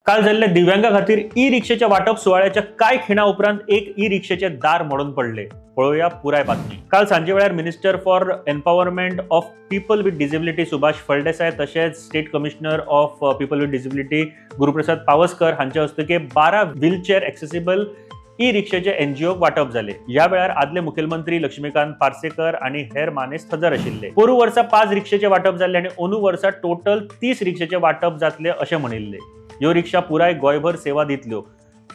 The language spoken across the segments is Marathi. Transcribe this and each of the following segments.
काल जाल्ल्या दिव्यांगा खातीर ई रिक्षेच्या वाटप सुवाळ्याच्या काय खिणा उपरांत एक ई रिक्षेचे दार मोडून पडले। पळोवया पुराय बातमी। काल सांजे वेळार minister for empowerment of people with disability Subhash Phaldesai तशेंच state commissioner of people with disability Guruprasad Pawaskar हांचे हस्तुकी 12 व्हीलचेअर एक्सेसिबल ई रिक्षेचे एनजीओ वाटप झाले। या वेळार आदले मुखेलमंत्री लक्ष्मीकांत पार्सेकर आणि हेर मानेस्त हजर आशिल्ले। पोरू वर्सा 5 रिक्षेचे वाटप जाल्ले आणि अंदू वर्सा टोटल 30 रिक्षेचे वाटप जातले अशें म्हणिल्ले। ह्यो रिक्षा पुराय गोंयभर सेवा दितल्यो।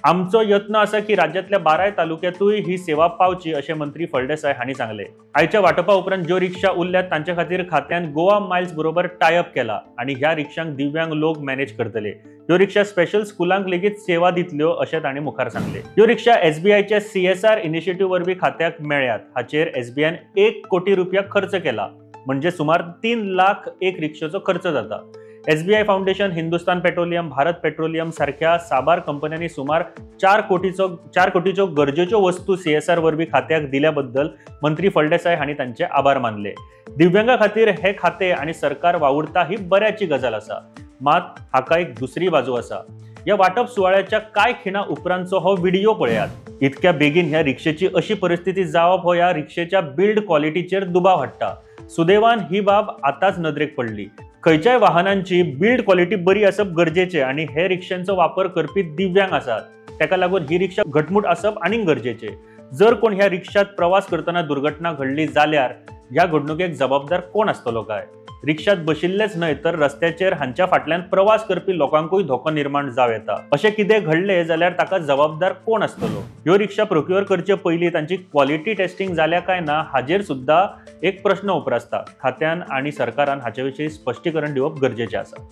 आमचो यत्न आसा की राज्यातल्या 12 तालुक्यातूय ही सेवा पावची अशें मंत्री फळदेसाय हांणी सांगले। आयच्या वाटपा उपरांत ज्यो रिक्षा उरल्यात तांचे खातीर खात्यान गोवा मायल्स बरोबर टायअप केला आणि ह्या रिक्षांक दिव्यांग लोक मॅनेज करतले। ह्यो रिक्षा स्पेशल स्कुलांक लेगीत सेवा दितल्यो अशें तांणी मुखार सांगले। ह्यो रिक्षा एसबीआयच्या CSR इनिशिएटिव्ह वरवीं खात्याक मेळ्ळ्यात। हाचेर एसबीआयन 1 कोटी रुपया खर्च केला, म्हणजे सुमार 3 लाख एक रिक्षेचो खर्च जाता। SBI foundation, Hindustan petroleum, Bharat petroleum सारख्या साबार कंपन्यांनी सुमार 4 कोटीच्यो गरजेच्यो वस्तू CSR वरवीं खात्याक दिल्याबद्दल मंत्री फळदेसाय हांणी तांचे आभार मानले। दिव्यांगा खातीर हे खाते आणि सरकार वावुरता ही बऱ्याची गजाल आसा, मात हाका एक दुसरी बाजू आसा। या वाटप सुवाळ्याच्या काय खिणा उपरांतचो हो व्हिडिओ पळयात। इतक्या बेगीन ह्या रिक्षेची अशी परिस्थिती जावप हो ह्या रिक्षेच्या बिल्ड क्वालिटीचेर दुबाव हाडटा। सुदैवान ही बाब आताच नदरेक पडली। खंयच्याय वाहनांची बिल्ड क्वालिटी बरी आसप गरजेचे आणि हे रिक्षांचो वापर करपी दिव्यांग आसात, तेका लागून ही रिक्षा घटमूट आसप आनी गरजेचे। जर कोण ह्या रिक्षात प्रवास करतना दुर्घटना घडली जाल्यार ह्या घडणुकेक जबाबदार कोण आसतलो काय? रिक्षात बशिल्लेच न्हय तर रस्त्याचेर हांच्या फाटल्यान प्रवास करपी लोकांकूय धोको निर्माण जाव येता। अशें कितें घडले जाल्यार ताका जबाबदार कोण आसतलो? ह्यो रिक्षा प्रोक्युअर करचे पयलीं तांची क्वालिटी टेस्टिंग जाल्या काय ना हाचेर सुद्धा एक प्रश्न उपरासता। खात्यान आणि सरकारान हाचे विशीं स्पश्टीकरण दिवप गरजेचें आसा।